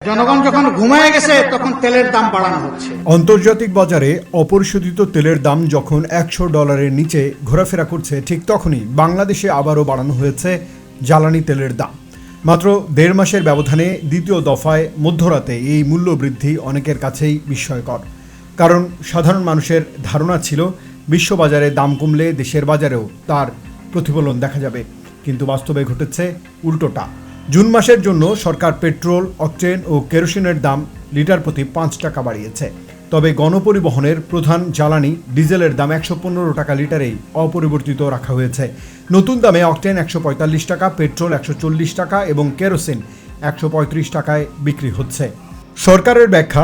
জনগণ যখন ঘুমায় গেছে তখন তেলের দাম বাড়ানো হচ্ছে। আন্তর্জাতিক বাজারে অপরিশোধিত তেলের দাম যখন $100 নিচে ঘোরাফেরা করছে, ঠিক তখনই বাংলাদেশে আবারও বাড়ানো হয়েছে জ্বালানি তেলের দাম। মাত্র 1.5 মাসের ব্যবধানে দ্বিতীয় দফায় মধ্যরাতে এই মূল্য বৃদ্ধি অনেকের কাছেই বিস্ময়কর। কারণ সাধারণ মানুষের ধারণা ছিল বিশ্ববাজারে দাম কমলে দেশের বাজারেও তার প্রতিফলন দেখা যাবে, কিন্তু বাস্তবে ঘটেছে উল্টোটা। জুন মাসের জন্য সরকার পেট্রোল, অকটেন ও কেরোসিনের দাম লিটার প্রতি 5 টাকা বাড়িয়েছে। তবে গণপরিবহনের প্রধান জ্বালানি ডিজেলের দাম 115 টাকা লিটারেই অপরিবর্তিত রাখা হয়েছে। নতুন দামে অকটেন 145 টাকা, পেট্রোল 140 টাকা এবং কেরোসিন 135 টাকায় বিক্রি হচ্ছে। সরকারের ব্যাখ্যা,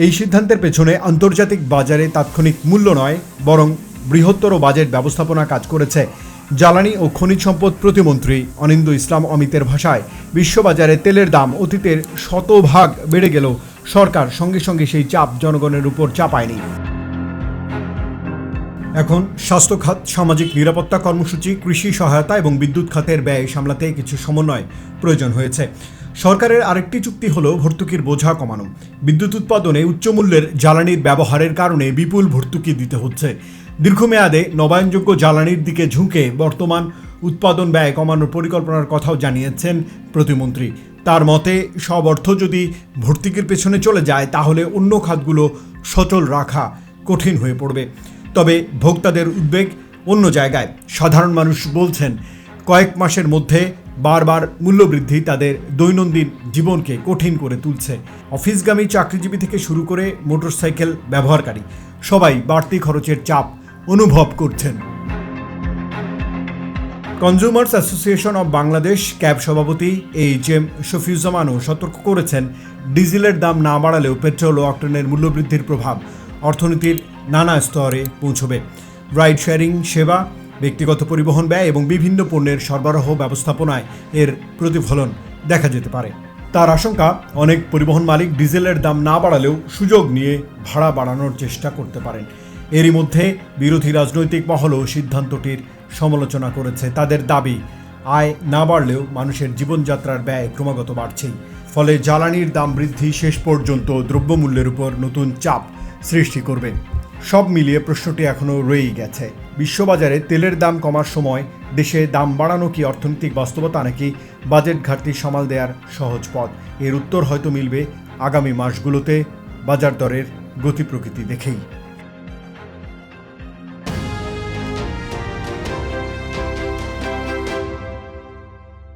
এই সিদ্ধান্তের পেছনে আন্তর্জাতিক বাজারে তাৎক্ষণিক মূল্য নয়, বরং বৃহত্তর বাজেট ব্যবস্থাপনা কাজ করেছে। জ্বালানি ও খনিজ সম্পদ প্রতিমন্ত্রী অনিন্দ্য ইসলাম অমিতের ভাষায়, বিশ্ববাজারে তেলের দাম অতীতের শতভাগ বেড়ে গেলেও সরকার সঙ্গে সঙ্গে সেই চাপ জনগণের উপর চাপায়নি। এখন স্বাস্থ্য খাত, সামাজিক নিরাপত্তা কর্মসূচি, কৃষি সহায়তা এবং বিদ্যুৎ খাতের ব্যয় সামলাতে কিছু সমন্বয় প্রয়োজন হয়েছে। সরকারের আরেকটি চুক্তি হলো ভর্তুকির বোঝা কমানো। বিদ্যুৎ উৎপাদনে উচ্চমূল্যের জ্বালানির ব্যবহারের কারণে বিপুল ভর্তুকি দিতে হচ্ছে। দীর্ঘমেয়াদে নবায়নযোগ্য জ্বালানির দিকে ঝুঁকে বর্তমান উৎপাদন ব্যয় কমানোর পরিকল্পনার কথাও জানিয়েছেন প্রতিমন্ত্রী। তার মতে, সব অর্থ যদি ভর্তুকির পেছনে চলে যায় তাহলে অন্য খাতগুলো সচল রাখা কঠিন হয়ে পড়বে। তবে ভোক্তাদের উদ্বেগ অন্য জায়গায়। সাধারণ মানুষ বলছেন, কয়েক মাসের মধ্যে বারবার মূল্যবৃদ্ধি তাদের দৈনন্দিন জীবনকে কঠিন করে তুলছে। অফিসগামী চাকরিজীবী থেকে শুরু করে মোটরসাইকেল ব্যবহারকারী সবাই বাড়তি খরচের চাপ অনুভব করছেন। Consumers association of Bangladesh cab সভাপতি এইচ.এম. শফিউজ্জামানও সতর্ক করেছেন, ডিজেলের দাম না বাড়ালেও পেট্রোল ও অকটেনের মূল্যবৃদ্ধির প্রভাব অর্থনীতির নানা স্তরে পৌঁছবে। রাইড শেয়ারিং সেবা, ব্যক্তিগত পরিবহন ব্যয় এবং বিভিন্ন পণ্যের সরবরাহ ব্যবস্থাপনায় এর প্রতিফলন দেখা যেতে পারে। তার আশঙ্কা, অনেক পরিবহন মালিক ডিজেলের দাম না বাড়ালেও সুযোগ নিয়ে ভাড়া বাড়ানোর চেষ্টা করতে পারেন। এরই মধ্যে বিরোধী রাজনৈতিক মহলও সিদ্ধান্তটির সমালোচনা করেছে। তাদের দাবি, আয় না বাড়লেও মানুষের জীবনযাত্রার ব্যয় ক্রমাগত বাড়ছেই। ফলে জ্বালানির দাম বৃদ্ধি শেষ পর্যন্ত দ্রব্যমূল্যের উপর নতুন চাপ সৃষ্টি করবে। সব মিলিয়ে প্রশ্নটি এখনও রয়েই গেছে, বিশ্ববাজারে তেলের দাম কমার সময় দেশে দাম বাড়ানো কি অর্থনৈতিক বাস্তবতা নাকি বাজেট ঘাটতি সামাল দেওয়ার সহজ পথ? এর উত্তর হয়তো মিলবে আগামী মাসগুলোতে বাজার দরের গতি প্রকৃতি দেখেই।